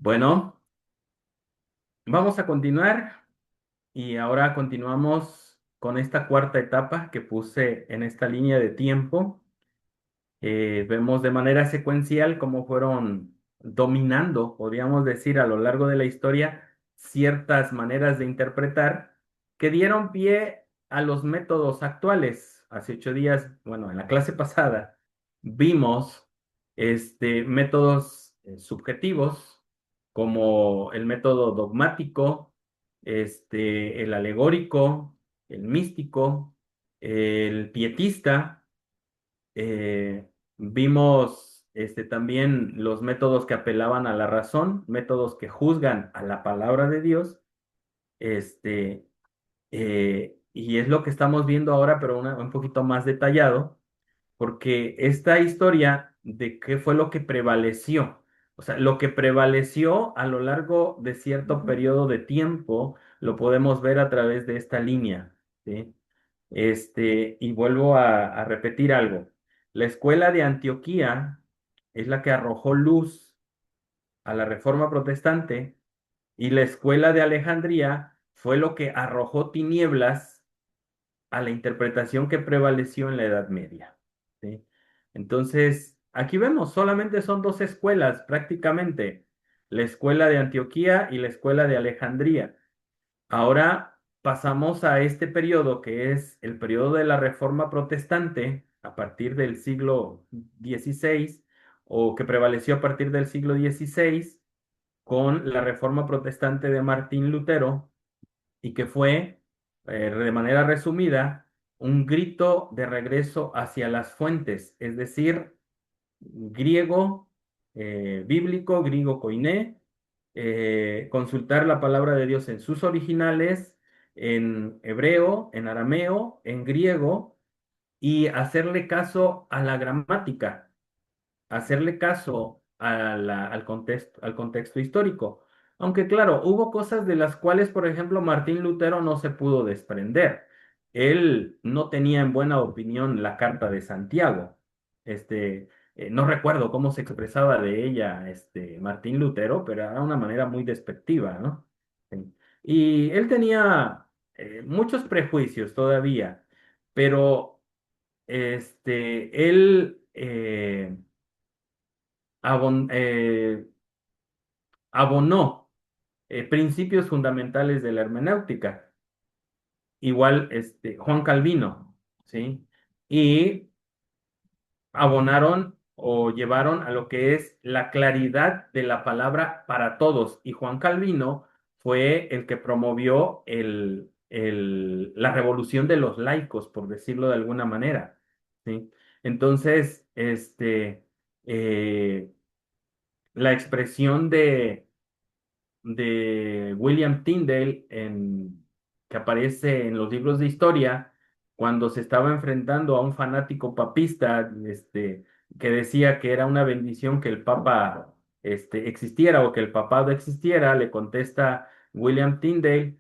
Bueno, vamos a continuar y ahora continuamos con esta cuarta etapa que puse en esta línea de tiempo. Vemos de manera secuencial cómo fueron dominando, podríamos decir, a lo largo de la historia ciertas maneras de interpretar que dieron pie a los métodos actuales. Hace 8 días, bueno, en la clase pasada vimos métodos subjetivos como el método dogmático, el alegórico, el místico, el pietista. Vimos también los métodos que apelaban a la razón, métodos que juzgan a la palabra de Dios, este, y es lo que estamos viendo ahora, pero un poquito más detallado, porque esta historia de qué fue lo que prevaleció, o sea, lo que prevaleció a lo largo de cierto periodo de tiempo, lo podemos ver a través de esta línea, ¿sí? Y vuelvo a repetir algo. La escuela de Antioquía es la que arrojó luz a la Reforma Protestante y la escuela de Alejandría fue lo que arrojó tinieblas a la interpretación que prevaleció en la Edad Media. ¿Sí? Entonces, aquí vemos, solamente son dos escuelas prácticamente, la escuela de Antioquía y la escuela de Alejandría. Ahora pasamos a este periodo que es el periodo de la Reforma Protestante a partir del siglo XVI o que prevaleció a partir del siglo XVI con la Reforma Protestante de Martín Lutero y que fue, de manera resumida, un grito de regreso hacia las fuentes, es decir, griego, bíblico, griego koiné, consultar la palabra de Dios en sus originales, en hebreo, en arameo, en griego, y hacerle caso a la gramática, hacerle caso al contexto histórico. Aunque claro, hubo cosas de las cuales, por ejemplo, Martín Lutero no se pudo desprender. Él no tenía en buena opinión la Carta de Santiago. No recuerdo cómo se expresaba de ella, Martín Lutero, pero era una manera muy despectiva, ¿no? Sí. Y él tenía muchos prejuicios todavía, pero él abon- eh, abonó principios fundamentales de la hermenéutica, igual Juan Calvino, ¿sí? Y abonaron o llevaron a lo que es la claridad de la palabra para todos. Y Juan Calvino fue el que promovió la revolución de los laicos, por decirlo de alguna manera, ¿sí? Entonces, eh, la expresión de William Tyndale que aparece en los libros de historia cuando se estaba enfrentando a un fanático papista, que decía que era una bendición que el Papa existiera o que el papado existiera, le contesta William Tyndale,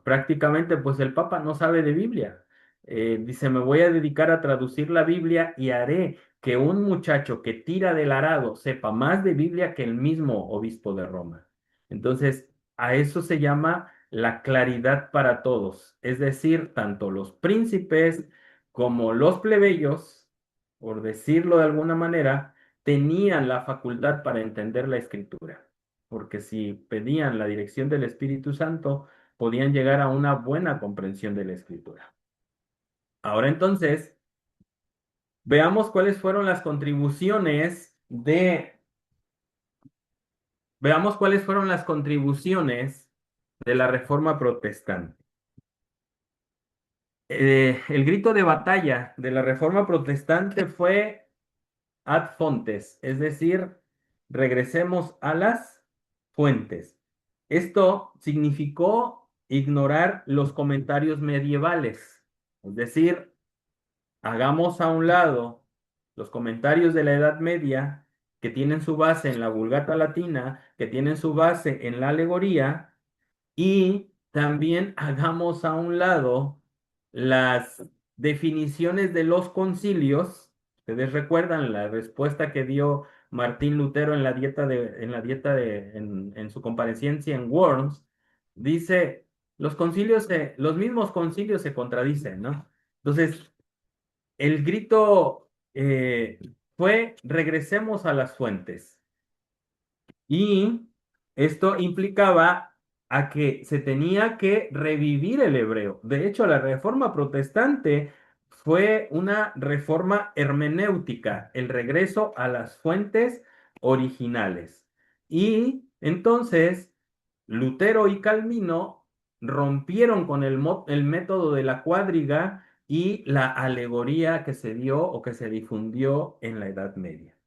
prácticamente pues el Papa no sabe de Biblia. Dice, me voy a dedicar a traducir la Biblia y haré que un muchacho que tira del arado sepa más de Biblia que el mismo obispo de Roma. Entonces, a eso se llama la claridad para todos, es decir, tanto los príncipes como los plebeyos, por decirlo de alguna manera, tenían la facultad para entender la escritura, porque si pedían la dirección del Espíritu Santo, podían llegar a una buena comprensión de la escritura. Ahora entonces, veamos cuáles fueron las veamos cuáles fueron las contribuciones de la Reforma Protestante. El grito de batalla de la Reforma Protestante fue ad fontes, es decir, regresemos a las fuentes. Esto significó ignorar los comentarios medievales, es decir, hagamos a un lado los comentarios de la Edad Media que tienen su base en la Vulgata Latina, que tienen su base en la alegoría, y también hagamos a un lado las definiciones de los concilios. Ustedes recuerdan la respuesta que dio Martín Lutero en su comparecencia en Worms, dice, los mismos concilios se contradicen, ¿no? Entonces, el grito fue, regresemos a las fuentes. Y esto implicaba a que se tenía que revivir el hebreo. De hecho, la reforma protestante fue una reforma hermenéutica, el regreso a las fuentes originales. Y entonces, Lutero y Calvino rompieron con el método de la cuadriga y la alegoría que se dio o que se difundió en la Edad Media.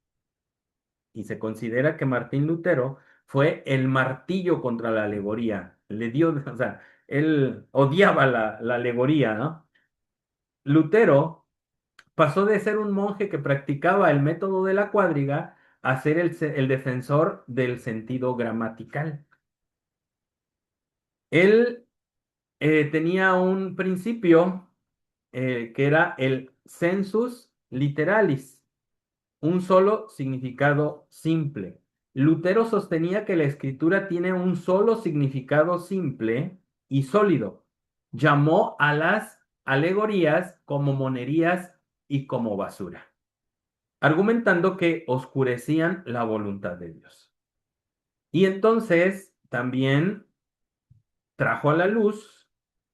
Y se considera que Martín Lutero fue el martillo contra la alegoría. Le dio, o sea, él odiaba la alegoría, ¿no? Lutero pasó de ser un monje que practicaba el método de la cuadriga a ser el defensor del sentido gramatical. Él tenía un principio que era el sensus literalis, un solo significado simple. Lutero sostenía que la escritura tiene un solo significado simple y sólido. Llamó a las alegorías como monerías y como basura, argumentando que oscurecían la voluntad de Dios. Y entonces también trajo a la luz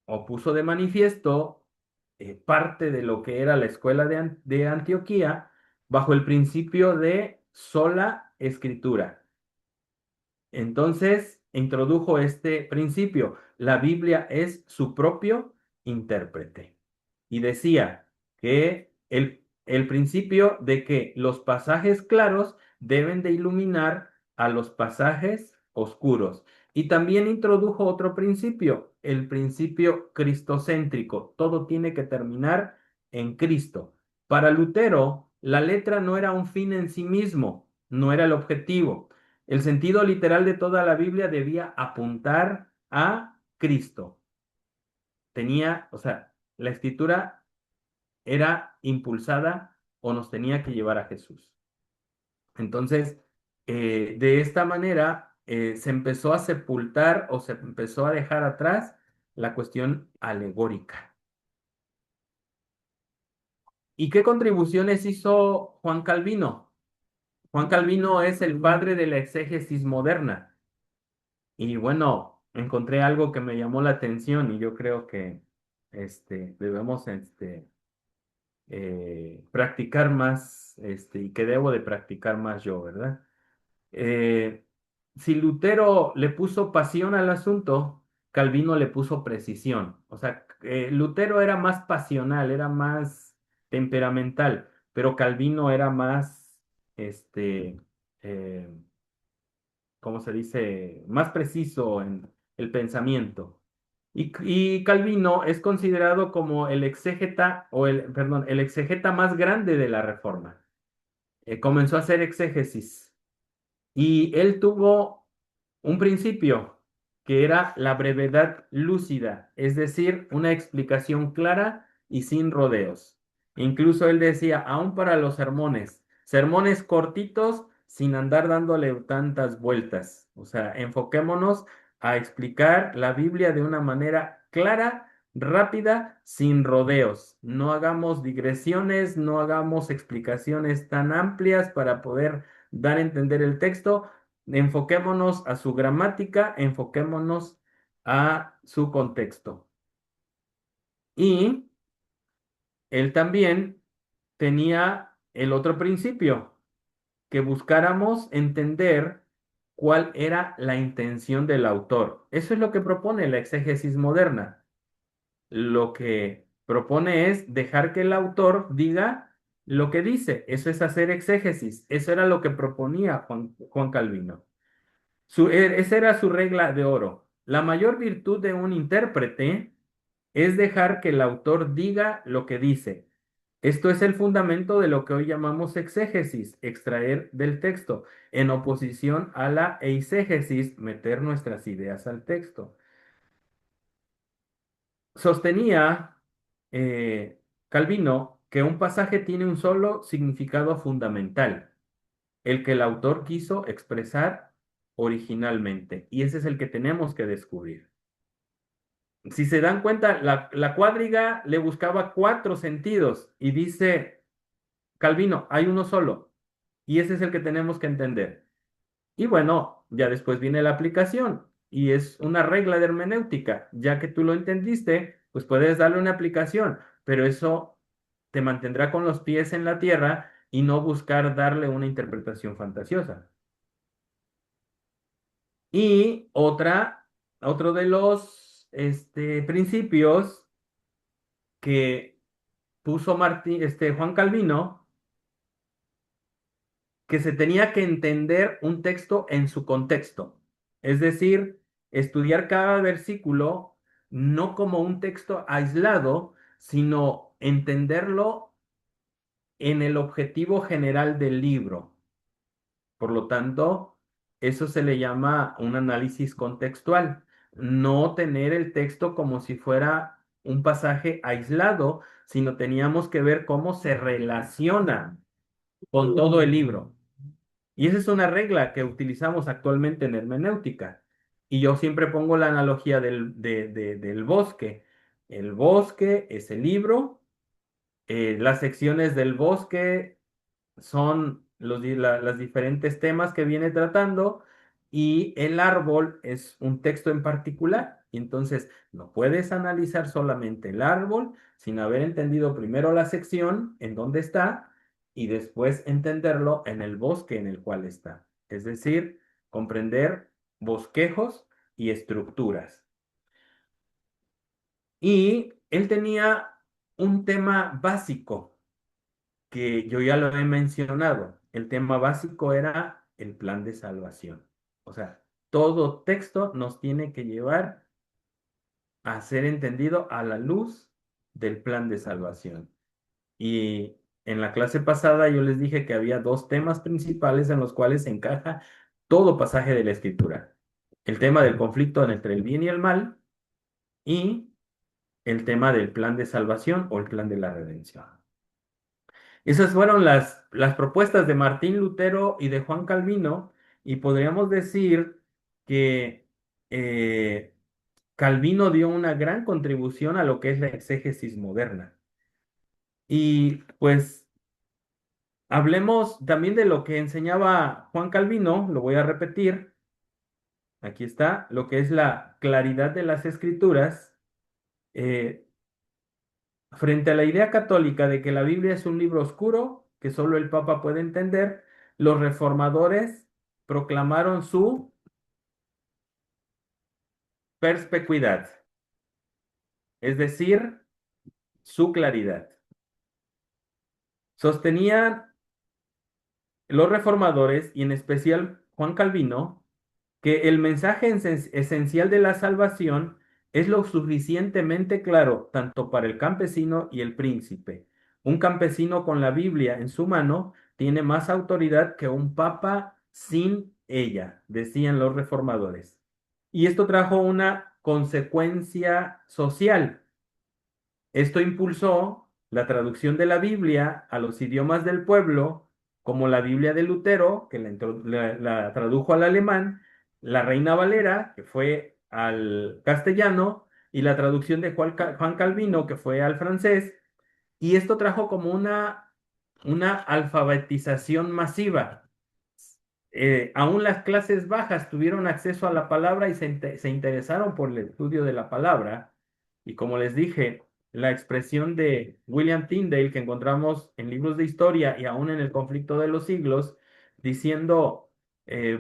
o puso de manifiesto parte de lo que era la escuela de Antioquía bajo el principio de sola escritura. Entonces introdujo este principio. La Biblia es su propio intérprete. Y decía que el principio de que los pasajes claros deben de iluminar a los pasajes oscuros. Y también introdujo otro principio, el principio cristocéntrico. Todo tiene que terminar en Cristo. Para Lutero, la letra no era un fin en sí mismo, no era el objetivo. El sentido literal de toda la Biblia debía apuntar a Cristo. Tenía, o sea, la escritura era impulsada o nos tenía que llevar a Jesús. Entonces, de esta manera se empezó a sepultar o se empezó a dejar atrás la cuestión alegórica. ¿Y qué contribuciones hizo Juan Calvino? Juan Calvino es el padre de la exégesis moderna. Y bueno, encontré algo que me llamó la atención y yo creo que debemos practicar más y que debo de practicar más yo, ¿verdad? Eh, si Lutero le puso pasión al asunto, Calvino le puso precisión. O sea, Lutero era más pasional, era más temperamental, pero Calvino era más, eh, ¿cómo se dice? Más preciso en el pensamiento. Y Calvino es considerado como el exégeta, perdón, el exégeta más grande de la Reforma. Comenzó a hacer exégesis y él tuvo un principio que era la brevedad lúcida, es decir, una explicación clara y sin rodeos. Incluso él decía, aún para los sermones, sermones cortitos sin andar dándole tantas vueltas. O sea, enfoquémonos a explicar la Biblia de una manera clara, rápida, sin rodeos. No hagamos digresiones, no hagamos explicaciones tan amplias para poder dar a entender el texto. Enfoquémonos a su gramática, enfoquémonos a su contexto. Y él también tenía el otro principio, que buscáramos entender cuál era la intención del autor. Eso es lo que propone la exégesis moderna. Lo que propone es dejar que el autor diga lo que dice. Eso es hacer exégesis. Eso era lo que proponía Juan Calvino. Esa era su regla de oro. La mayor virtud de un intérprete es dejar que el autor diga lo que dice. Esto es el fundamento de lo que hoy llamamos exégesis, extraer del texto, en oposición a la eisegesis, meter nuestras ideas al texto. Sostenía Calvino que un pasaje tiene un solo significado fundamental. el que el autor quiso expresar originalmente. Y ese es el que tenemos que descubrir. Si se dan cuenta, la cuadriga le buscaba cuatro sentidos y dice Calvino, hay uno solo. Y ese es el que tenemos que entender. Y bueno, ya después viene la aplicación y es una regla de hermenéutica. Ya que tú lo entendiste, pues puedes darle una aplicación, pero eso te mantendrá con los pies en la tierra y no buscar darle una interpretación fantasiosa. Y otro de los principios que puso Juan Calvino, que se tenía que entender un texto en su contexto. Es decir, estudiar cada versículo no como un texto aislado, sino entenderlo en el objetivo general del libro. Por lo tanto, eso se le llama un análisis contextual. No tener el texto como si fuera un pasaje aislado, sino teníamos que ver cómo se relaciona con todo el libro. Y esa es una regla que utilizamos actualmente en hermenéutica. Y yo siempre pongo la analogía del bosque. El bosque es el libro, las secciones del bosque son las diferentes temas que viene tratando y el árbol es un texto en particular. Y entonces no puedes analizar solamente el árbol sin haber entendido primero la sección en donde está y después entenderlo en el bosque en el cual está. Es decir, comprender bosquejos y estructuras. Y él tenía un tema básico que yo ya lo he mencionado. El tema básico era el plan de salvación. O sea, todo texto nos tiene que llevar a ser entendido a la luz del plan de salvación. Y en la clase pasada yo les dije que había dos temas principales en los cuales se encaja todo pasaje de la Escritura. El tema del conflicto entre el bien y el mal y el tema del plan de salvación o el plan de la redención. Esas fueron las propuestas de Martín Lutero y de Juan Calvino, y podríamos decir que eh, Calvino dio una gran contribución a lo que es la exégesis moderna. Y pues hablemos también de lo que enseñaba Juan Calvino, lo voy a repetir, aquí está, lo que es la claridad de las escrituras. eh, Frente a la idea católica de que la Biblia es un libro oscuro que solo el Papa puede entender, los reformadores proclamaron su perspicuidad, es decir, su claridad. Sostenían los reformadores, y en especial Juan Calvino, que el mensaje esencial de la salvación es lo suficientemente claro tanto para el campesino y el príncipe. Un campesino con la Biblia en su mano tiene más autoridad que un papa sin ella, decían los reformadores. Y esto trajo una consecuencia social. Esto impulsó la traducción de la Biblia a los idiomas del pueblo, como la Biblia de Lutero, que la tradujo al alemán, la Reina Valera, que fue al castellano, y la traducción de Juan Calvino, que fue al francés, y esto trajo como una alfabetización masiva. Aún las clases bajas tuvieron acceso a la palabra y se interesaron por el estudio de la palabra. Y como les dije, la expresión de William Tyndale que encontramos en libros de historia y aún en el conflicto de los siglos, diciendo,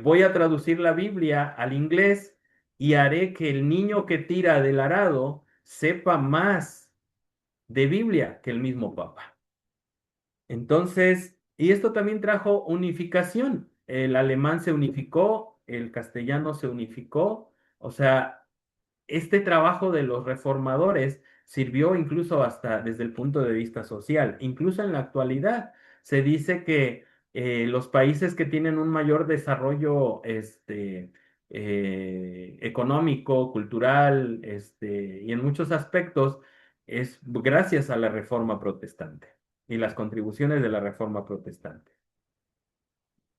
voy a traducir la Biblia al inglés y haré que el niño que tira del arado sepa más de Biblia que el mismo Papa. Entonces, y esto también trajo unificación. El alemán se unificó, el castellano se unificó. O sea, este trabajo de los reformadores sirvió incluso hasta desde el punto de vista social. Incluso en la actualidad se dice que los países que tienen un mayor desarrollo económico, cultural, y en muchos aspectos es gracias a la reforma protestante y las contribuciones de la reforma protestante.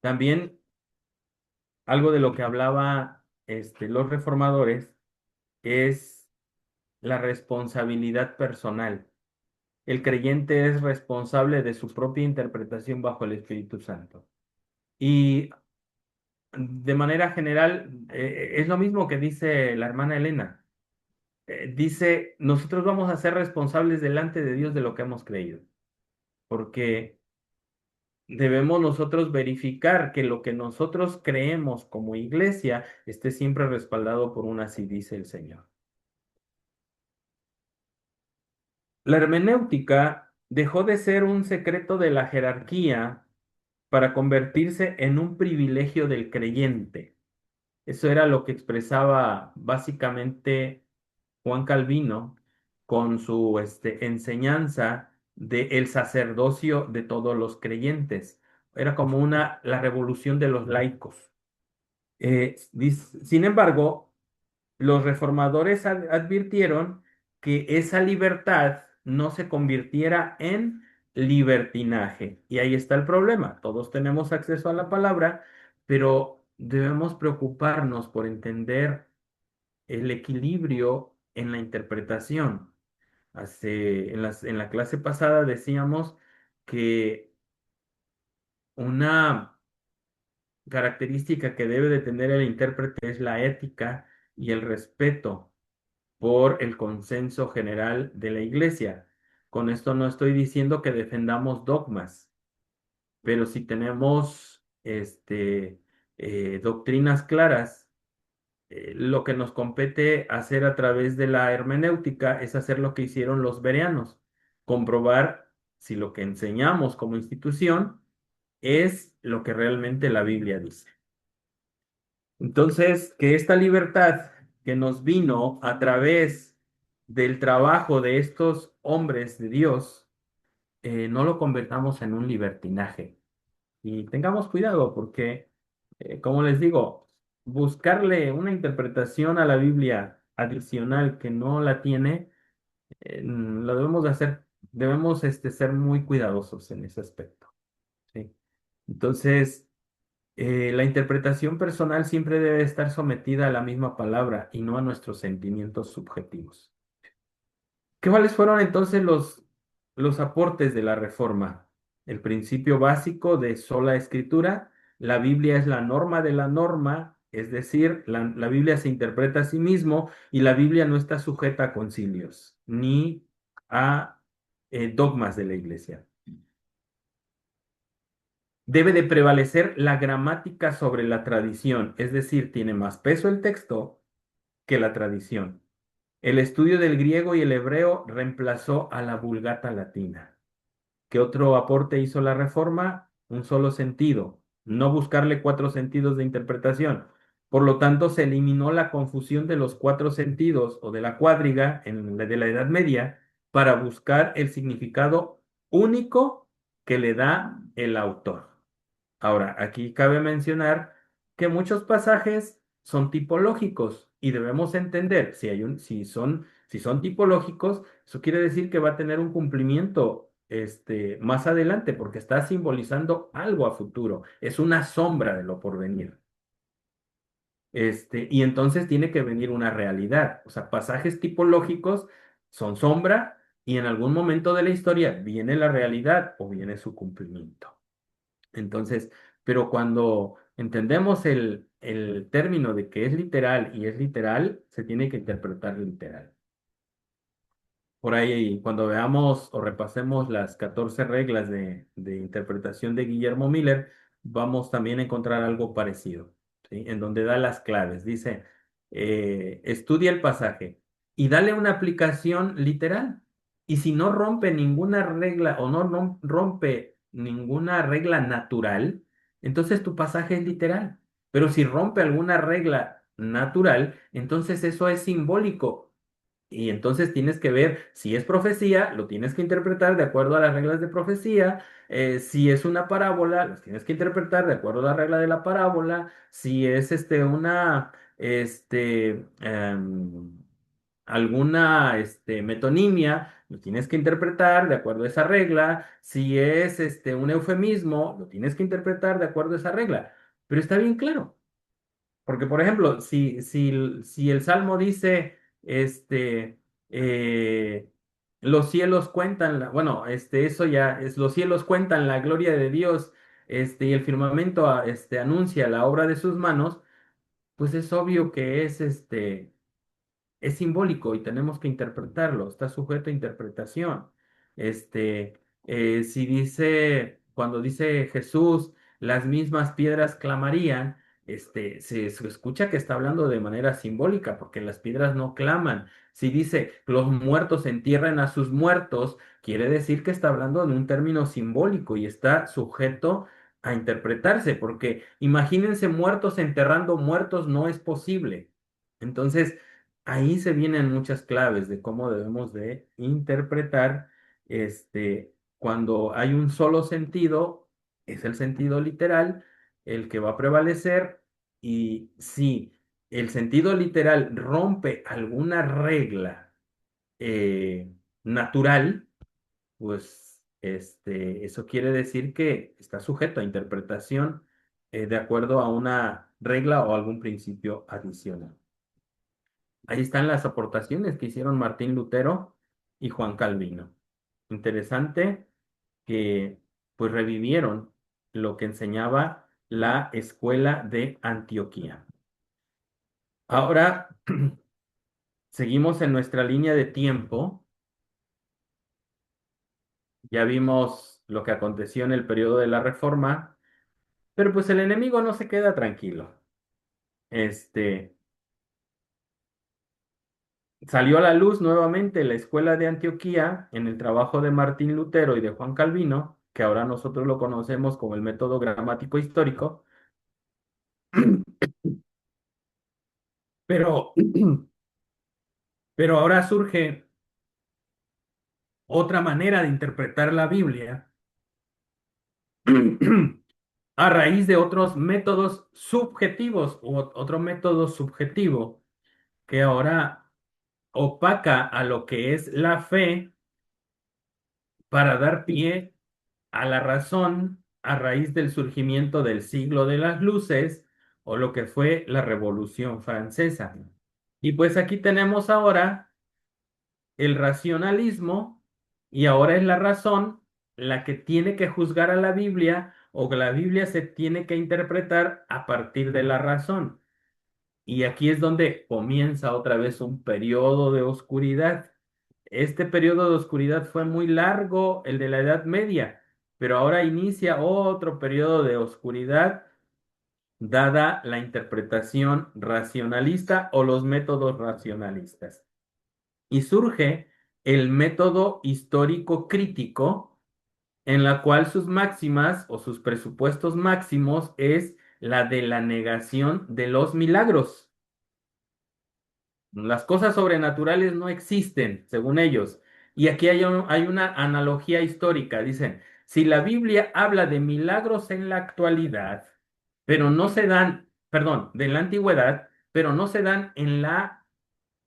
También algo de lo que hablaba los reformadores es la responsabilidad personal. El creyente es responsable de su propia interpretación bajo el Espíritu Santo. Y de manera general, es lo mismo que dice la hermana Elena. Dice, nosotros vamos a ser responsables delante de Dios de lo que hemos creído, porque debemos nosotros verificar que lo que nosotros creemos como iglesia esté siempre respaldado por un así dice el Señor. La hermenéutica dejó de ser un secreto de la jerarquía para convertirse en un privilegio del creyente. Eso era lo que expresaba básicamente Juan Calvino con su enseñanza de el sacerdocio de todos los creyentes. Era como la revolución de los laicos. Sin embargo, los reformadores advirtieron que esa libertad no se convirtiera en libertinaje. Y ahí está el problema. Todos tenemos acceso a la palabra, pero debemos preocuparnos por entender el equilibrio en la interpretación. En la clase pasada decíamos que una característica que debe de tener el intérprete es la ética y el respeto por el consenso general de la iglesia. Con esto no estoy diciendo que defendamos dogmas, pero si tenemos doctrinas claras, lo que nos compete hacer a través de la hermenéutica es hacer lo que hicieron los bereanos, comprobar si lo que enseñamos como institución es lo que realmente la Biblia dice. Entonces, que esta libertad que nos vino a través del trabajo de estos hombres de Dios, no lo convertamos en un libertinaje. Y tengamos cuidado porque, como les digo, buscarle una interpretación a la Biblia adicional que no la tiene, lo debemos de hacer, debemos ser muy cuidadosos en ese aspecto. ¿Sí? Entonces, la interpretación personal siempre debe estar sometida a la misma palabra y no a nuestros sentimientos subjetivos. ¿Cuáles fueron entonces los aportes de la Reforma? El principio básico de sola escritura, la Biblia es la norma de la norma, es decir, la Biblia se interpreta a sí mismo y la Biblia no está sujeta a concilios ni a dogmas de la Iglesia. Debe de prevalecer la gramática sobre la tradición, es decir, tiene más peso el texto que la tradición. El estudio del griego y el hebreo reemplazó a la Vulgata latina. ¿Qué otro aporte hizo la Reforma? Un solo sentido, no buscarle cuatro sentidos de interpretación. Por lo tanto, se eliminó la confusión de los cuatro sentidos o de la cuádriga de la Edad Media para buscar el significado único que le da el autor. Ahora, aquí cabe mencionar que muchos pasajes son tipológicos y debemos entender si son tipológicos, eso quiere decir que va a tener un cumplimiento más adelante porque está simbolizando algo a futuro, es una sombra de lo por venir. Y entonces tiene que venir una realidad. O sea, pasajes tipológicos son sombra y en algún momento de la historia viene la realidad o viene su cumplimiento. Entonces, pero cuando entendemos el término de que es literal y es literal, se tiene que interpretar literal. Por ahí, cuando veamos o repasemos las 14 reglas de interpretación de Guillermo Miller, vamos también a encontrar algo parecido, ¿sí? En donde da las claves. Dice, estudia el pasaje y dale una aplicación literal. Y si no rompe ninguna regla o no rompe ninguna regla natural, entonces tu pasaje es literal. Pero si rompe alguna regla natural, entonces eso es simbólico y entonces tienes que ver si es profecía, lo tienes que interpretar de acuerdo a las reglas de profecía. Si es una parábola, los tienes que interpretar de acuerdo a la regla de la parábola. Si es alguna metonimia, lo tienes que interpretar de acuerdo a esa regla. Si es un eufemismo, lo tienes que interpretar de acuerdo a esa regla. Pero está bien claro. Porque, por ejemplo, si el Salmo dice, este, eh, los cielos cuentan, bueno, eso ya es, los cielos cuentan la gloria de Dios, y el firmamento, anuncia la obra de sus manos, pues es obvio que es simbólico y tenemos que interpretarlo, está sujeto a interpretación. Si dice, cuando dice Jesús, las mismas piedras clamarían, se escucha que está hablando de manera simbólica, porque las piedras no claman. Si dice, los muertos entierran a sus muertos, quiere decir que está hablando de un término simbólico y está sujeto a interpretarse, porque imagínense muertos enterrando muertos, no es posible. Entonces, ahí se vienen muchas claves de cómo debemos de interpretar, cuando hay un solo sentido, es el sentido literal el que va a prevalecer, y si el sentido literal rompe alguna regla natural, pues eso quiere decir que está sujeto a interpretación de acuerdo a una regla o algún principio adicional. Ahí están las aportaciones que hicieron Martín Lutero y Juan Calvino. Interesante que pues revivieron lo que enseñaba la escuela de Antioquía. Ahora seguimos en nuestra línea de tiempo. Ya vimos lo que aconteció en el periodo de la Reforma, pero pues el enemigo no se queda tranquilo. Este, Salió a la luz nuevamente la escuela de Antioquía en el trabajo de Martín Lutero y de Juan Calvino, que ahora nosotros lo conocemos como el método gramático histórico, pero, pero ahora surge otra manera de interpretar la Biblia a raíz de otros métodos subjetivos u otro método subjetivo que ahora opaca a lo que es la fe para dar pie a la razón a raíz del surgimiento del siglo de las luces o lo que fue la Revolución Francesa. Y pues aquí tenemos ahora el racionalismo, y ahora es la razón la que tiene que juzgar a la Biblia, o que la Biblia se tiene que interpretar a partir de la razón. Y aquí es donde comienza otra vez un periodo de oscuridad. Este periodo de oscuridad fue muy largo, el de la Edad Media, pero ahora inicia otro periodo de oscuridad dada la interpretación racionalista o los métodos racionalistas. Y surge el método histórico crítico, en la cual sus máximas o sus presupuestos máximos es la de la negación de los milagros. Las cosas sobrenaturales no existen, según ellos. Y aquí hay una analogía histórica. Dicen, si la Biblia habla de milagros en la actualidad, pero no se dan, perdón, de la antigüedad, pero no se dan en la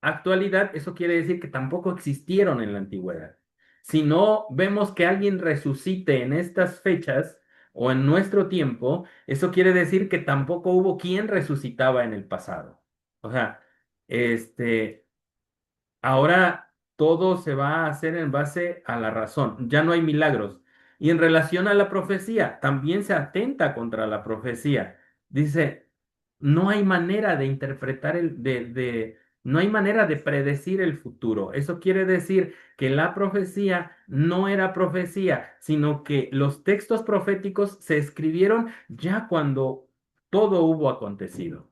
actualidad, eso quiere decir que tampoco existieron en la antigüedad. Si no vemos que alguien resucite en estas fechas o en nuestro tiempo, eso quiere decir que tampoco hubo quien resucitaba en el pasado. O sea, este, ahora todo se va a hacer en base a la razón, ya no hay milagros. Y en relación a la profecía, también se atenta contra la profecía. Dice, no hay manera de interpretar no hay manera de predecir el futuro. Eso quiere decir que la profecía no era profecía, sino que los textos proféticos se escribieron ya cuando todo hubo acontecido.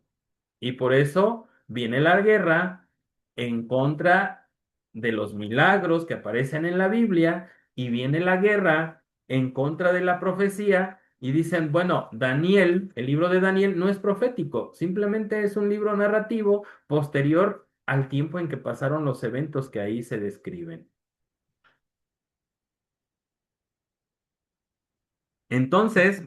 Y por eso viene la guerra en contra de los milagros que aparecen en la Biblia, y viene la guerra en contra de la profecía, y dicen, bueno, Daniel, el libro de Daniel no es profético, simplemente es un libro narrativo posterior al tiempo en que pasaron los eventos que ahí se describen. Entonces,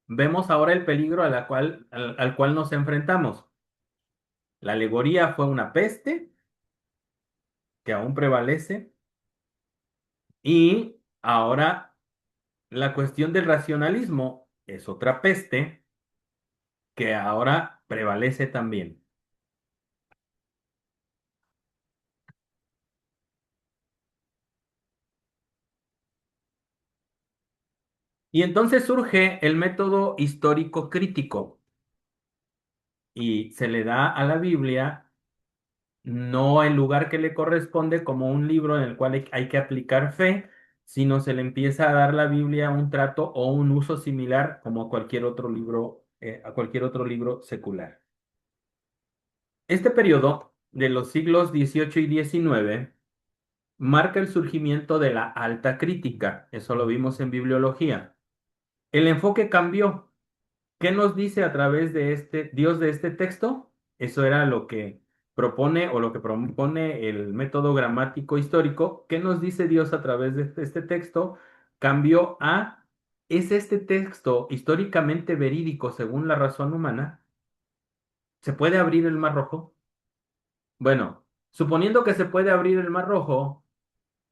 vemos ahora el peligro al cual nos enfrentamos. La alegoría fue una peste que aún prevalece. Y ahora la cuestión del racionalismo es otra peste que ahora prevalece también. Y entonces surge el método histórico crítico y se le da a la Biblia no el lugar que le corresponde como un libro en el cual hay que aplicar fe, sino se le empieza a dar la Biblia un trato o un uso similar como a cualquier otro libro, a cualquier otro libro secular. Este periodo de los siglos XVIII y XIX marca el surgimiento de la alta crítica. Eso lo vimos en bibliología. El enfoque cambió. ¿Qué nos dice a través de este Dios de este texto? Eso era lo que propone o lo que propone el método gramático histórico. ¿Qué nos dice Dios a través de este texto? Cambió a, ¿es este texto históricamente verídico según la razón humana? ¿Se puede abrir el Mar Rojo? Bueno, suponiendo que se puede abrir el Mar Rojo,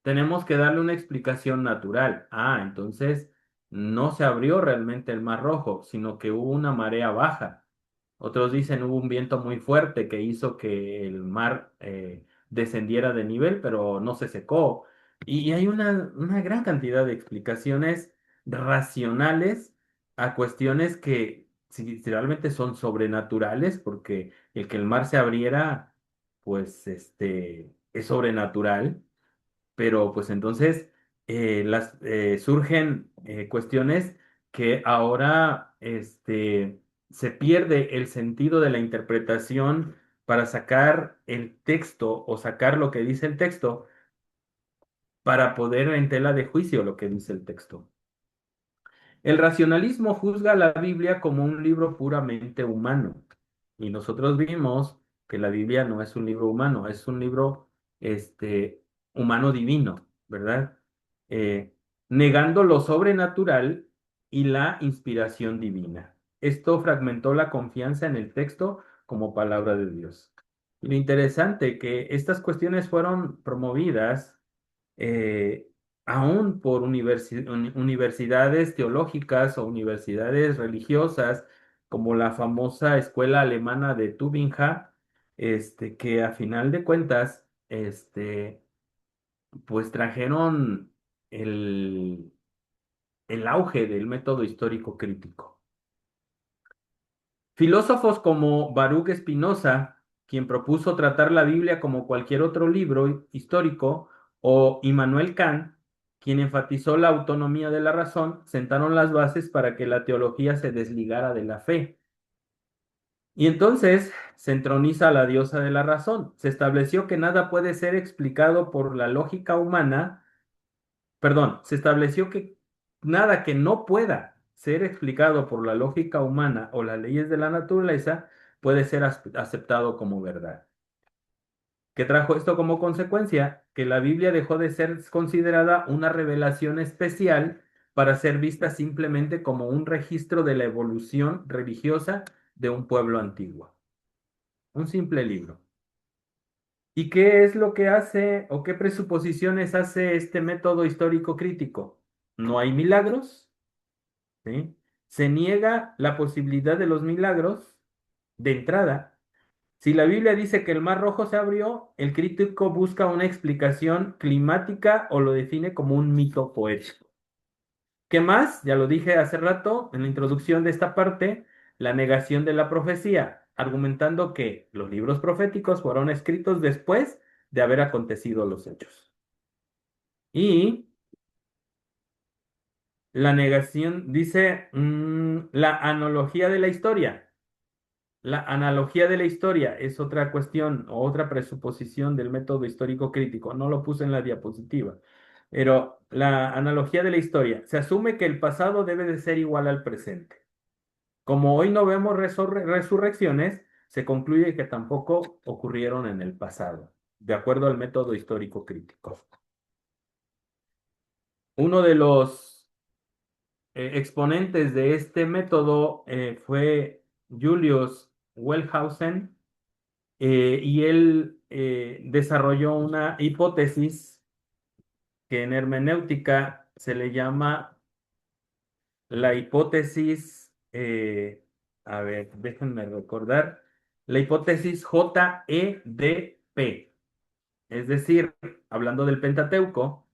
tenemos que darle una explicación natural. Ah, entonces no se abrió realmente el Mar Rojo, sino que hubo una marea baja. Otros dicen hubo un viento muy fuerte que hizo que el mar descendiera de nivel, pero no se secó. Y hay una gran cantidad de explicaciones racionales a cuestiones que si realmente son sobrenaturales, porque el que el mar se abriera, pues es sobrenatural, pero pues entonces surgen cuestiones que ahora se pierde el sentido de la interpretación para sacar el texto o sacar lo que dice el texto para poder en tela de juicio lo que dice el texto. El racionalismo juzga a la Biblia como un libro puramente humano. Y nosotros vimos que la Biblia no es un libro humano, es un libro humano divino, ¿verdad? Eh, Negando lo sobrenatural y la inspiración divina. Esto fragmentó la confianza en el texto como palabra de Dios. Y lo interesante que estas cuestiones fueron promovidas eh, aún por universidades teológicas o universidades religiosas, como la famosa escuela alemana de Tübingen, que a final de cuentas, pues trajeron el, el auge del método histórico crítico. Filósofos como Baruch Spinoza, quien propuso tratar la Biblia como cualquier otro libro histórico, o Immanuel Kant, quien enfatizó la autonomía de la razón, sentaron las bases para que la teología se desligara de la fe. Y entonces se entroniza a la diosa de la razón. Se estableció que nada puede ser explicado por la lógica humana, perdón, se estableció que nada que no pueda ser explicado por la lógica humana o las leyes de la naturaleza puede ser aceptado como verdad. ¿Qué trajo esto como consecuencia? Que la Biblia dejó de ser considerada una revelación especial para ser vista simplemente como un registro de la evolución religiosa de un pueblo antiguo. Un simple libro. ¿Y qué es lo que hace o qué presuposiciones hace este método histórico crítico? No hay milagros, ¿sí? Se niega la posibilidad de los milagros de entrada. Si la Biblia dice que el Mar Rojo se abrió, el crítico busca una explicación climática o lo define como un mito poético. ¿Qué más? Ya lo dije hace rato en la introducción de esta parte, la negación de la profecía, argumentando que los libros proféticos fueron escritos después de haber acontecido los hechos. Y la negación dice la analogía de la historia. La analogía de la historia es otra cuestión o otra presuposición del método histórico crítico. No lo puse en la diapositiva, pero la analogía de la historia. Se asume que el pasado debe de ser igual al presente. Como hoy no vemos resurrecciones, se concluye que tampoco ocurrieron en el pasado, de acuerdo al método histórico crítico. Uno de los exponentes de este método fue Julius Wellhausen, y él desarrolló una hipótesis que en hermenéutica se le llama la hipótesis, a ver, déjenme recordar, la hipótesis JEDP. Es decir, hablando del Pentateuco,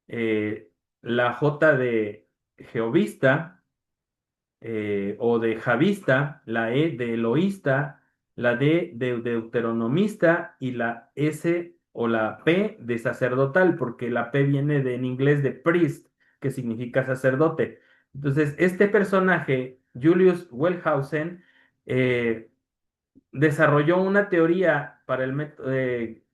eh, la J de Jehovista, o de Javista, la E de Eloísta, la D de Deuteronomista y la S o la P de sacerdotal, porque la P viene en inglés de priest, que significa sacerdote. Entonces, este personaje, Julius Wellhausen, eh, desarrolló una teoría para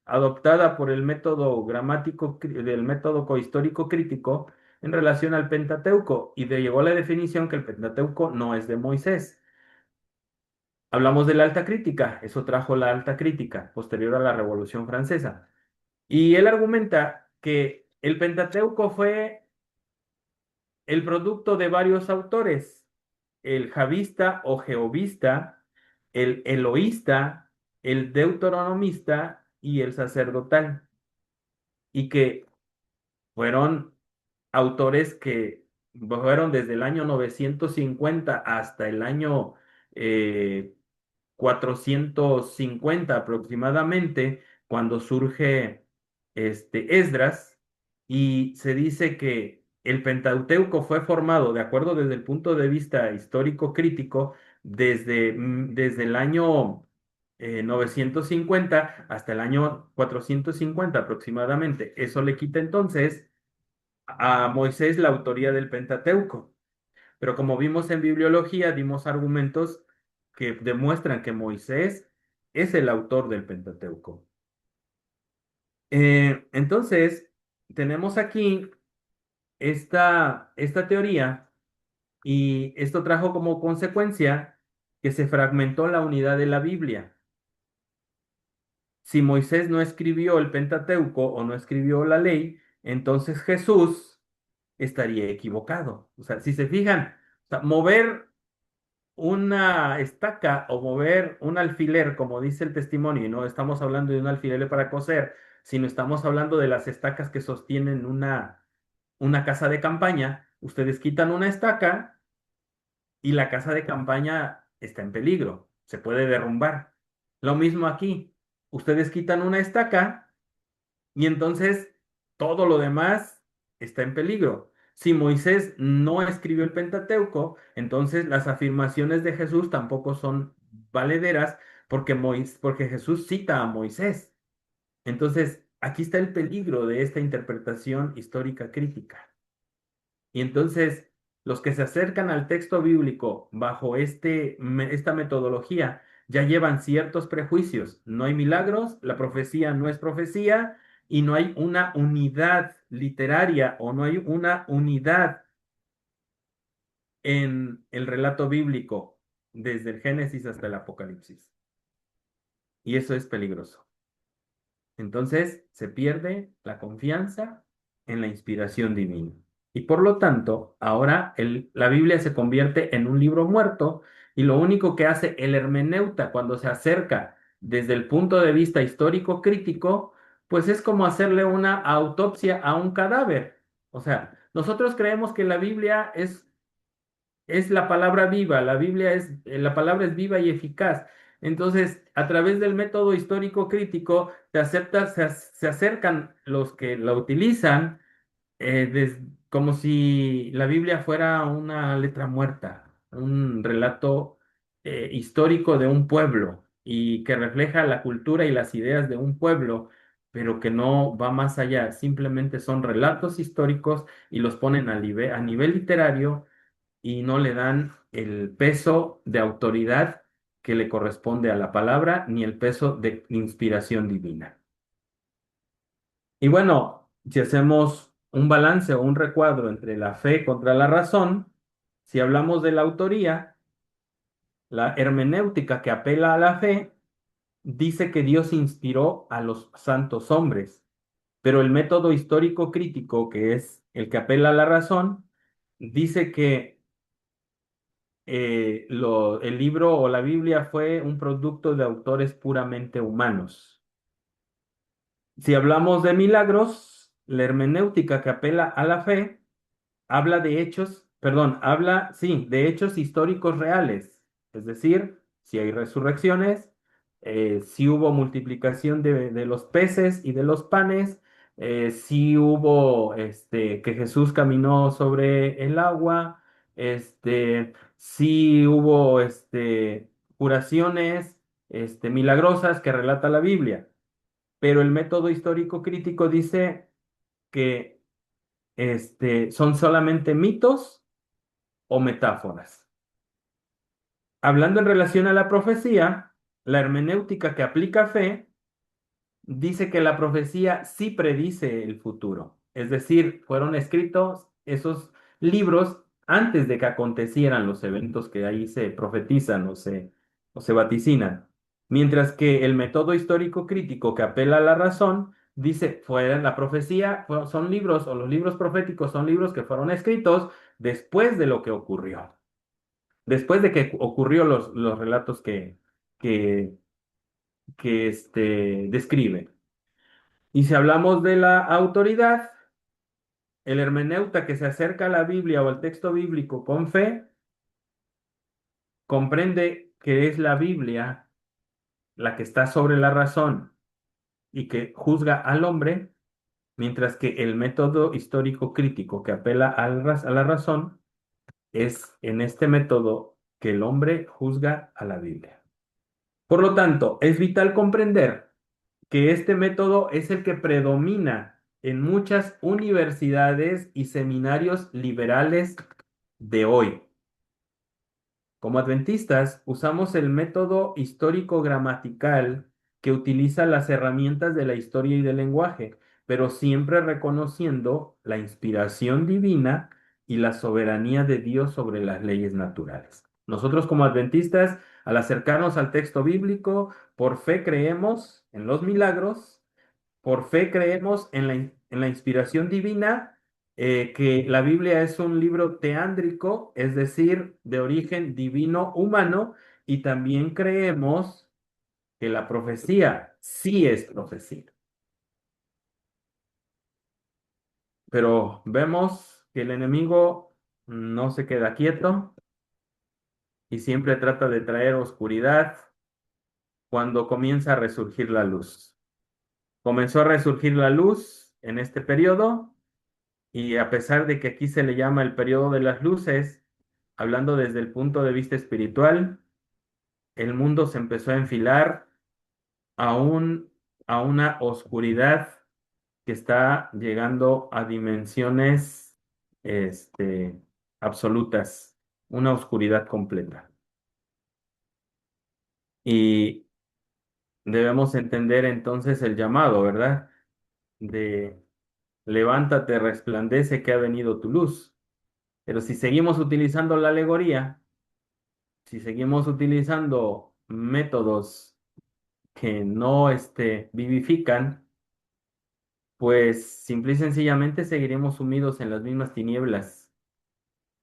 adoptada por el método gramático del método cohistórico crítico en relación al Pentateuco y llegó a la definición que el Pentateuco no es de Moisés. Hablamos de la alta crítica, eso trajo la alta crítica posterior a la Revolución Francesa. Y él argumenta que el Pentateuco fue el producto de varios autores, el javista o jehovista, el eloísta, el deuteronomista y el sacerdotal, y que fueron autores que fueron desde el año 950 hasta el año eh, 450 aproximadamente, cuando surge Esdras, y se dice que el Pentateuco fue formado, de acuerdo desde el punto de vista histórico crítico, desde el año 950 hasta el año 450 aproximadamente. Eso le quita entonces a Moisés la autoría del Pentateuco. Pero como vimos en bibliología, dimos argumentos que demuestran que Moisés es el autor del Pentateuco. Entonces, tenemos aquí esta teoría y esto trajo como consecuencia que se fragmentó la unidad de la Biblia. Si Moisés no escribió el Pentateuco o no escribió la ley, entonces Jesús estaría equivocado. O sea, si se fijan, o sea, mover una estaca o mover un alfiler, como dice el testimonio, y no estamos hablando de un alfiler para coser, sino estamos hablando de las estacas que sostienen una casa de campaña. Ustedes quitan una estaca y la casa de campaña está en peligro, se puede derrumbar. Lo mismo aquí, ustedes quitan una estaca y entonces todo lo demás está en peligro. Si Moisés no escribió el Pentateuco, entonces las afirmaciones de Jesús tampoco son valederas porque, porque Jesús cita a Moisés. Entonces, aquí está el peligro de esta interpretación histórica crítica. Y entonces, los que se acercan al texto bíblico bajo esta metodología ya llevan ciertos prejuicios. No hay milagros, la profecía no es profecía y no hay una unidad literaria o no hay una unidad en el relato bíblico desde el Génesis hasta el Apocalipsis. Y eso es peligroso. Entonces se pierde la confianza en la inspiración divina. Y por lo tanto, ahora la Biblia se convierte en un libro muerto y lo único que hace el hermeneuta cuando se acerca desde el punto de vista histórico crítico, pues es como hacerle una autopsia a un cadáver. O sea, nosotros creemos que la Biblia es la palabra viva, la palabra es viva y eficaz. Entonces, a través del método histórico crítico, se acercan los que la utilizan como si la Biblia fuera una letra muerta, un relato histórico de un pueblo y que refleja la cultura y las ideas de un pueblo, pero que no va más allá, simplemente son relatos históricos y los ponen a nivel literario y no le dan el peso de autoridad que le corresponde a la palabra ni el peso de inspiración divina. Y bueno, si hacemos un balance o un recuadro entre la fe contra la razón, si hablamos de la autoría, la hermenéutica que apela a la fe dice que Dios inspiró a los santos hombres, pero el método histórico crítico, que es el que apela a la razón, dice que el libro o la Biblia fue un producto de autores puramente humanos. Si hablamos de milagros, La hermenéutica que apela a la fe habla de hechos, perdón, habla, sí, de hechos históricos reales. Es decir, si hay resurrecciones, si hubo multiplicación de los peces y de los panes, si hubo que Jesús caminó sobre el agua, si hubo curaciones milagrosas que relata la Biblia. Pero el método histórico crítico dice que son solamente mitos o metáforas. Hablando en relación a la profecía, la hermenéutica que aplica fe dice que la profecía sí predice el futuro. Es decir, fueron escritos esos libros antes de que acontecieran los eventos que ahí se profetizan o se vaticinan. Mientras que el método histórico crítico que apela a la razón dice, fuera la profecía, son libros o los libros proféticos son libros que fueron escritos después de lo que ocurrió, después de que ocurrió los relatos que, que describe. Y si hablamos de la autoridad, el hermeneuta que se acerca a la Biblia o al texto bíblico con fe, comprende que es la Biblia la que está sobre la razón y que juzga al hombre, mientras que el método histórico crítico que apela a la razón es en este método que el hombre juzga a la Biblia. Por lo tanto, es vital comprender que este método es el que predomina en muchas universidades y seminarios liberales de hoy. Como adventistas, usamos el método histórico-gramatical que utiliza las herramientas de la historia y del lenguaje, pero siempre reconociendo la inspiración divina y la soberanía de Dios sobre las leyes naturales. Nosotros como adventistas, al acercarnos al texto bíblico, por fe creemos en los milagros, por fe creemos en la inspiración divina, que la Biblia es un libro teándrico, es decir, de origen divino humano, y también creemos que la profecía sí es profecía. Pero vemos que el enemigo no se queda quieto y siempre trata de traer oscuridad cuando comienza a resurgir la luz. Comenzó a resurgir la luz en este periodo. Y a pesar de que aquí se le llama el periodo de las luces, hablando desde el punto de vista espiritual, el mundo se empezó a enfilar a a una oscuridad que está llegando a dimensiones, este, absolutas, una oscuridad completa. Y debemos entender entonces el llamado, ¿verdad? De levántate, resplandece que ha venido tu luz. Pero si seguimos utilizando la alegoría, si seguimos utilizando métodos que no vivifican, pues simple y sencillamente seguiremos sumidos en las mismas tinieblas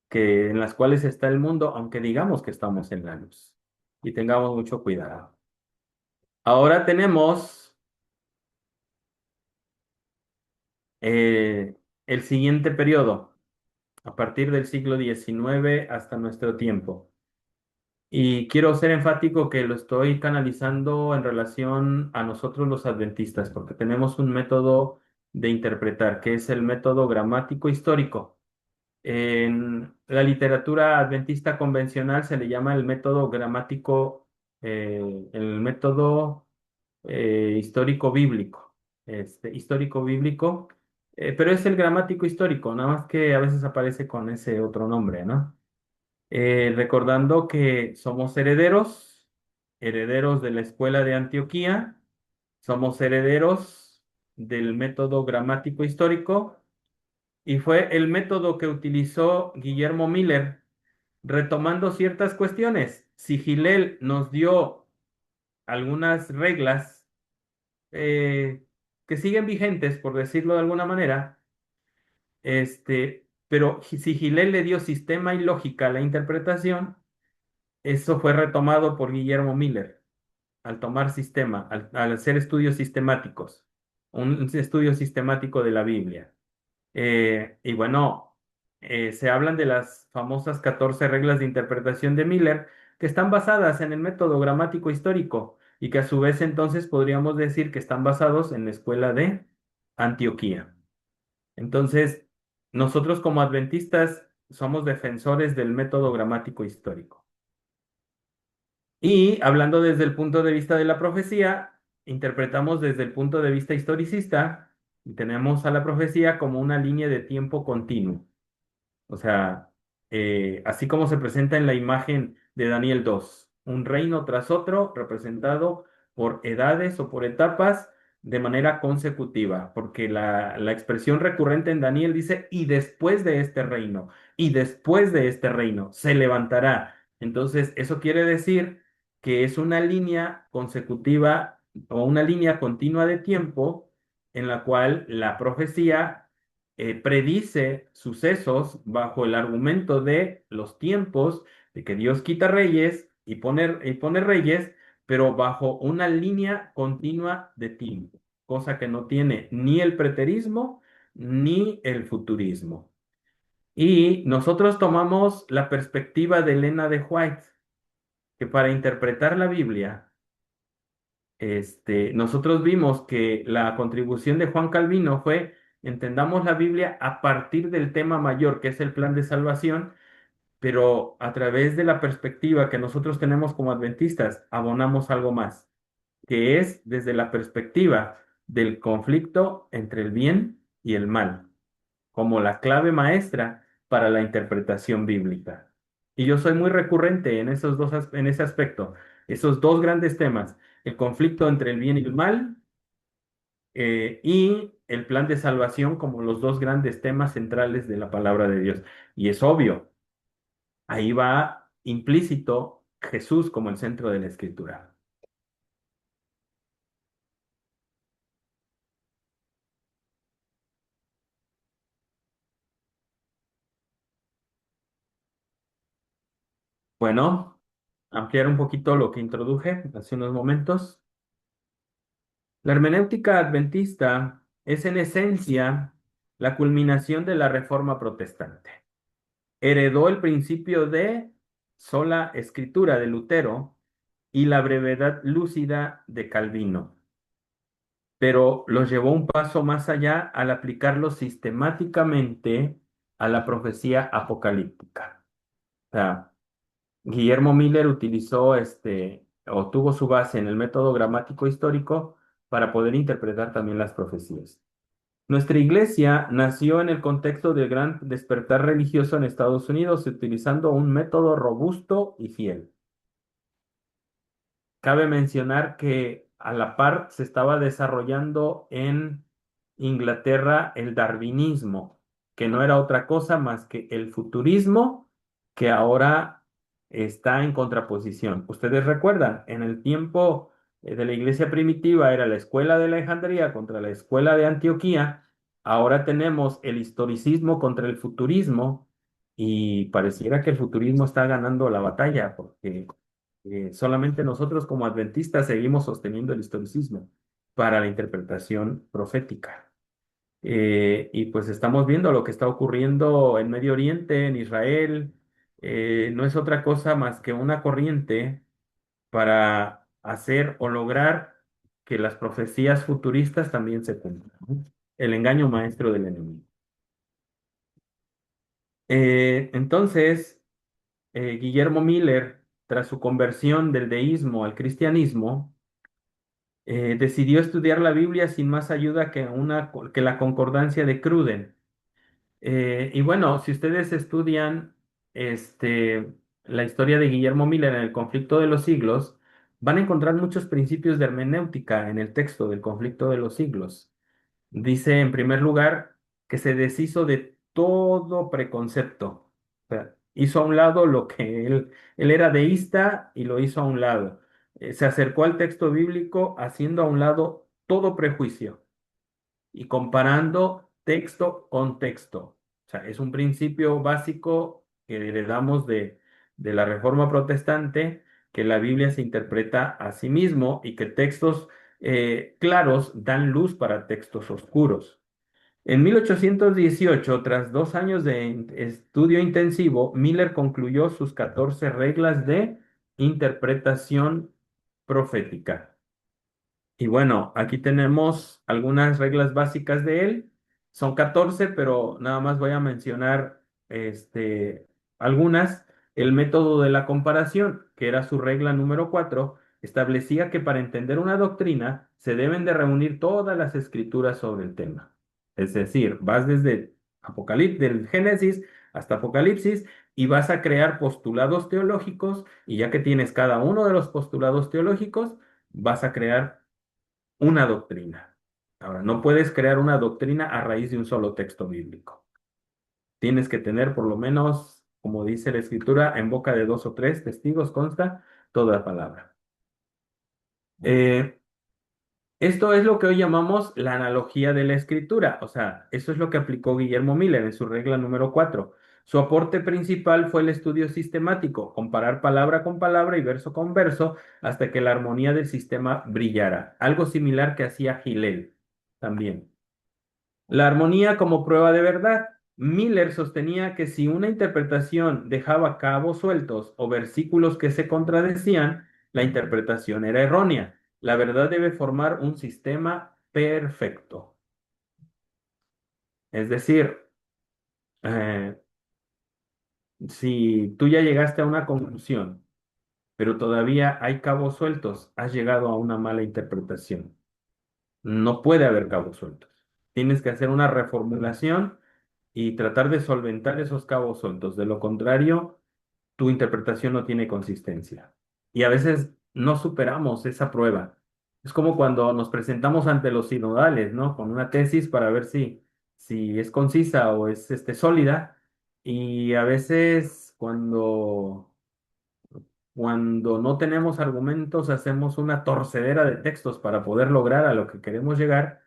que en las cuales está el mundo, aunque digamos que estamos en la luz. Y tengamos mucho cuidado. Ahora tenemos el siguiente periodo, a partir del siglo XIX hasta nuestro tiempo. Y quiero ser enfático que lo estoy canalizando en relación a nosotros los adventistas, porque tenemos un método de interpretar, que es el método gramático histórico. En la literatura adventista convencional se le llama el método gramático, el método histórico bíblico, histórico bíblico, pero es el gramático histórico, nada más que a veces aparece con ese otro nombre, ¿no? Recordando que somos herederos, herederos de la escuela de Antioquía, somos herederos del método gramático histórico y fue el método que utilizó Guillermo Miller, retomando ciertas cuestiones. Si Gilel nos dio algunas reglas que siguen vigentes, por decirlo de alguna manera, pero si Gilel le dio sistema y lógica a la interpretación, eso fue retomado por Guillermo Miller al tomar sistema, al hacer estudios sistemáticos. un estudio sistemático de la Biblia. Y bueno, se hablan de las famosas 14 reglas de interpretación de Miller, que están basadas en el método gramático histórico y que a su vez entonces podríamos decir que están basados en la escuela de Antioquía. Entonces, nosotros como adventistas somos defensores del método gramático histórico. Y hablando desde el punto de vista de la profecía, interpretamos desde el punto de vista historicista y tenemos a la profecía como una línea de tiempo continuo. O sea, así como se presenta en la imagen de Daniel 2, un reino tras otro representado por edades o por etapas de manera consecutiva, porque la expresión recurrente en Daniel dice, y después de este reino, y después de este reino, se levantará. Entonces, eso quiere decir que es una línea consecutiva o una línea continua de tiempo en la cual la profecía predice sucesos bajo el argumento de los tiempos, de que Dios quita reyes y pone reyes, pero bajo una línea continua de tiempo, cosa que no tiene ni el preterismo ni el futurismo. Y nosotros tomamos la perspectiva de Elena de White, que para interpretar la Biblia, nosotros vimos que la contribución de Juan Calvino fue: entendamos la Biblia a partir del tema mayor, que es el plan de salvación, pero a través de la perspectiva que nosotros tenemos como adventistas, abonamos algo más, que es desde la perspectiva del conflicto entre el bien y el mal, como la clave maestra para la interpretación bíblica. Y yo soy muy recurrente en en ese aspecto, esos dos grandes temas: el conflicto entre el bien y el mal, y el plan de salvación como los dos grandes temas centrales de la palabra de Dios. Y es obvio, ahí va implícito Jesús como el centro de la escritura. Bueno, ampliar un poquito lo que introduje hace unos momentos. La hermenéutica adventista es en esencia la culminación de la Reforma protestante. Heredó el principio de sola escritura de Lutero y la brevedad lúcida de Calvino, pero los llevó un paso más allá al aplicarlo sistemáticamente a la profecía apocalíptica. O sea, Guillermo Miller utilizó o tuvo su base en el método gramático histórico para poder interpretar también las profecías. Nuestra iglesia nació en el contexto del gran despertar religioso en Estados Unidos, utilizando un método robusto y fiel. Cabe mencionar que a la par se estaba desarrollando en Inglaterra el darwinismo, que no era otra cosa más que el futurismo, que ahora está en contraposición. Ustedes recuerdan, en el tiempo de la iglesia primitiva era la escuela de Alejandría contra la escuela de Antioquía. Ahora tenemos el historicismo contra el futurismo, y pareciera que el futurismo está ganando la batalla porque solamente nosotros como adventistas seguimos sosteniendo el historicismo para la interpretación profética. Y pues estamos viendo lo que está ocurriendo en Medio Oriente, en Israel. No es otra cosa más que una corriente para hacer o lograr que las profecías futuristas también se cumplan, ¿no? El engaño maestro del enemigo. Entonces, Guillermo Miller, tras su conversión del deísmo al cristianismo, decidió estudiar la Biblia sin más ayuda que la concordancia de Cruden. Y bueno, si ustedes estudian la historia de Guillermo Miller en el conflicto de los siglos, van a encontrar muchos principios de hermenéutica en el texto del conflicto de los siglos. Dice, en primer lugar, que se deshizo de todo preconcepto. O sea, hizo a un lado lo que él era deísta y lo hizo a un lado. Se acercó al texto bíblico haciendo a un lado todo prejuicio y comparando texto con texto. O sea, es un principio básico que heredamos de la Reforma Protestante, que la Biblia se interpreta a sí mismo y que textos claros dan luz para textos oscuros. En 1818, tras 2 años de estudio intensivo, Miller concluyó sus 14 reglas de interpretación profética. Y bueno, aquí tenemos algunas reglas básicas de él. Son 14, pero nada más voy a mencionar algunas. El método de la comparación, que era su regla número 4, establecía que para entender una doctrina se deben de reunir todas las escrituras sobre el tema. Es decir, vas desde Apocalipsis, del Génesis hasta Apocalipsis y vas a crear postulados teológicos y ya que tienes cada uno de los postulados teológicos, vas a crear una doctrina. Ahora, no puedes crear una doctrina a raíz de un solo texto bíblico. Tienes que tener por lo menos, como dice la escritura, en boca de 2 o 3 testigos consta toda palabra. Eh, Esto es lo que hoy llamamos la analogía de la escritura, o sea, eso es lo que aplicó Guillermo Miller en su regla número 4. Su aporte principal fue el estudio sistemático, comparar palabra con palabra y verso con verso hasta que la armonía del sistema brillara, algo similar que hacía Hillel también. La armonía como prueba de verdad. Miller sostenía que si una interpretación dejaba cabos sueltos o versículos que se contradecían, la interpretación era errónea. La verdad debe formar un sistema perfecto. Es decir, eh, si tú ya llegaste a una conclusión, pero todavía hay cabos sueltos, has llegado a una mala interpretación. No puede haber cabos sueltos. Tienes que hacer una reformulación y tratar de solventar esos cabos sueltos. De lo contrario, tu interpretación no tiene consistencia. Y a veces no superamos esa prueba. Es como cuando nos presentamos ante los sinodales, ¿no? Con una tesis para ver si es concisa o es sólida. Y a veces cuando no tenemos argumentos, hacemos una torcedera de textos para poder lograr a lo que queremos llegar.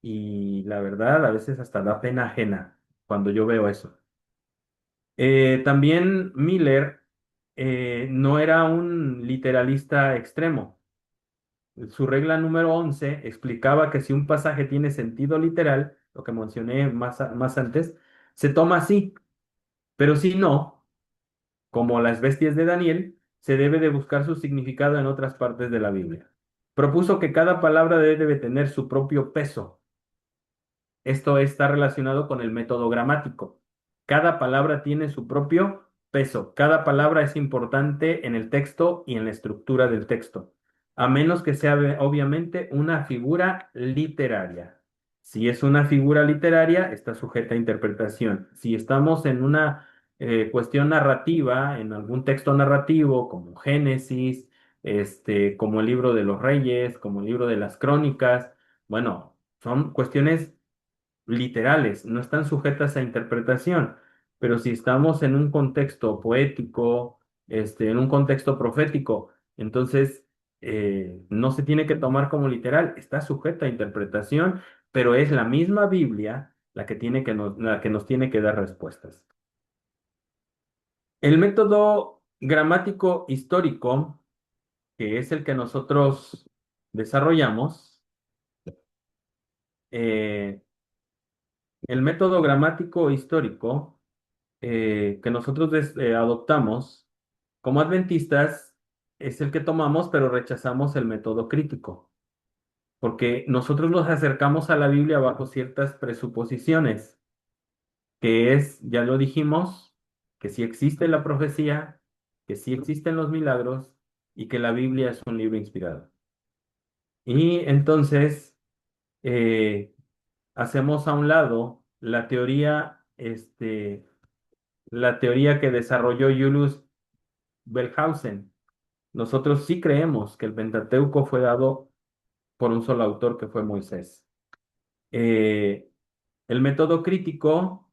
Y la verdad, a veces hasta da pena ajena cuando yo veo eso. También Miller no era un literalista extremo. Su regla número 11 explicaba que si un pasaje tiene sentido literal, lo que mencioné más antes, se toma así, pero si no, como las bestias de Daniel, se debe de buscar su significado en otras partes de la Biblia. Propuso que cada palabra debe tener su propio peso. Esto está relacionado con el método gramático. Cada palabra tiene su propio peso. Cada palabra es importante en el texto y en la estructura del texto, a menos que sea obviamente una figura literaria. Si es una figura literaria, está sujeta a interpretación. Si estamos en una cuestión narrativa, en algún texto narrativo como Génesis, como el libro de los Reyes, como el libro de las Crónicas, bueno, son cuestiones literales, no están sujetas a interpretación, pero si estamos en un contexto poético, en un contexto profético, entonces no se tiene que tomar como literal, está sujeta a interpretación, pero es la misma Biblia la que nos tiene que dar respuestas. El método gramático histórico, que es el que nosotros desarrollamos, eh, el método gramático histórico que nosotros adoptamos como adventistas es el que tomamos, pero rechazamos el método crítico, porque nosotros nos acercamos a la Biblia bajo ciertas presuposiciones, que es, ya lo dijimos, que sí existe la profecía, que sí existen los milagros y que la Biblia es un libro inspirado. Y entonces eh, hacemos a un lado la teoría que desarrolló Julius Wellhausen. Nosotros sí creemos que el Pentateuco fue dado por un solo autor que fue Moisés. Eh, el método crítico,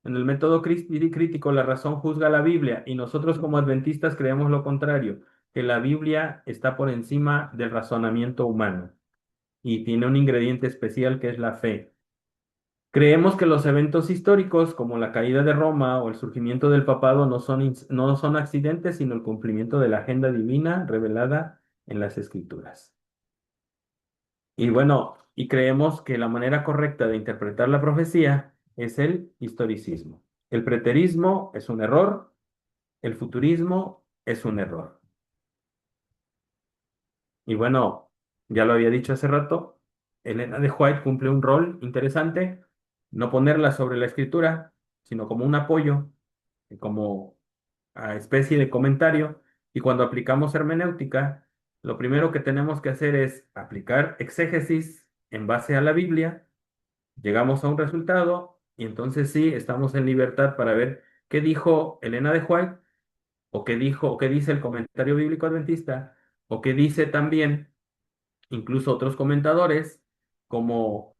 en el método crítico la razón juzga la Biblia y nosotros como adventistas creemos lo contrario, que la Biblia está por encima del razonamiento humano y tiene un ingrediente especial que es la fe. Creemos que los eventos históricos, como la caída de Roma o el surgimiento del papado, no son accidentes, sino el cumplimiento de la agenda divina revelada en las Escrituras. Y bueno, y creemos que la manera correcta de interpretar la profecía es el historicismo. El preterismo es un error, el futurismo es un error. Y bueno, ya lo había dicho hace rato, Elena de White cumple un rol interesante, no ponerla sobre la escritura, sino como un apoyo, como especie de comentario. Y cuando aplicamos hermenéutica, lo primero que tenemos que hacer es aplicar exégesis en base a la Biblia, llegamos a un resultado y entonces sí, estamos en libertad para ver qué dijo Elena de White o qué dijo o qué dice el comentario bíblico adventista o qué dice también incluso otros comentadores como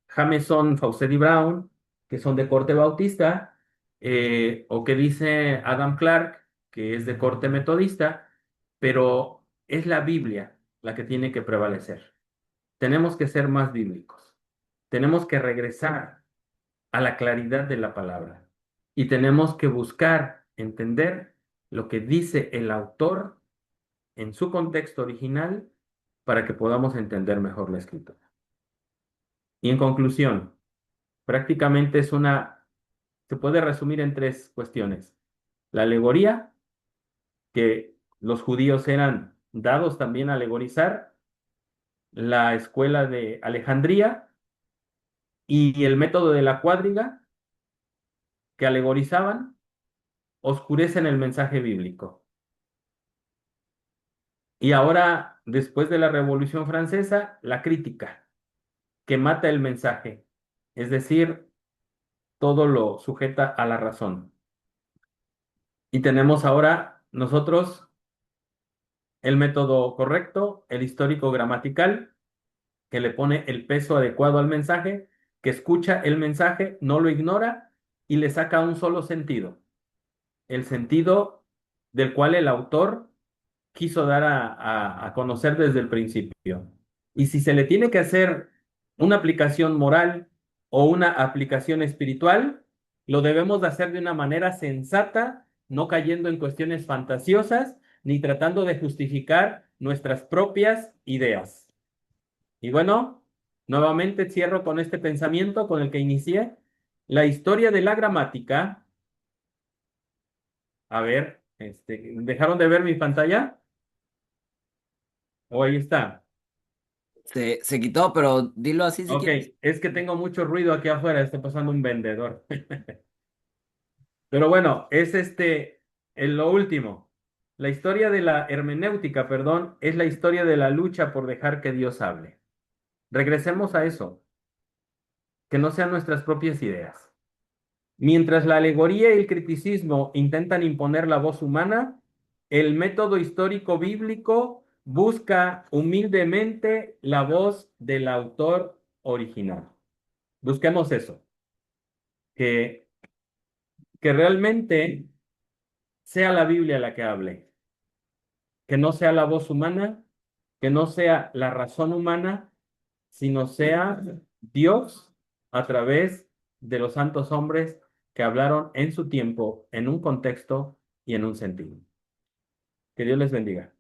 Jameson, Fawcett y Brown, que son de corte bautista, o que dice Adam Clark, que es de corte metodista, pero es la Biblia la que tiene que prevalecer. Tenemos que ser más bíblicos. Tenemos que regresar a la claridad de la palabra y tenemos que buscar entender lo que dice el autor en su contexto original para que podamos entender mejor la escritura. Y en conclusión, prácticamente se puede resumir en tres cuestiones. La alegoría, que los judíos eran dados también a alegorizar, la escuela de Alejandría y el método de la cuadriga, que alegorizaban, oscurecen el mensaje bíblico. Y ahora, después de la Revolución Francesa, la crítica, que mata el mensaje, es decir, todo lo sujeta a la razón. Y tenemos ahora nosotros el método correcto, el histórico gramatical, que le pone el peso adecuado al mensaje, que escucha el mensaje, no lo ignora y le saca un solo sentido, el sentido del cual el autor quiso dar a conocer desde el principio. Y si se le tiene que hacer una aplicación moral o una aplicación espiritual, lo debemos de hacer de una manera sensata, no cayendo en cuestiones fantasiosas, ni tratando de justificar nuestras propias ideas. Y bueno, nuevamente cierro con este pensamiento con el que inicié. La historia de la gramática, a ver, ¿dejaron de ver mi pantalla? ¿O ahí está? Se quitó, pero dilo así si Ok, quieres. es que tengo mucho ruido aquí afuera, está pasando un vendedor. Pero bueno, es en lo último. La historia de la hermenéutica, perdón, es la historia de la lucha por dejar que Dios hable. Regresemos a eso, que no sean nuestras propias ideas. Mientras la alegoría y el criticismo intentan imponer la voz humana, el método histórico bíblico busca humildemente la voz del autor original. Busquemos eso, que, que realmente sea la Biblia la que hable, que no sea la voz humana, que no sea la razón humana, sino sea Dios a través de los santos hombres que hablaron en su tiempo, en un contexto y en un sentido. Que Dios les bendiga.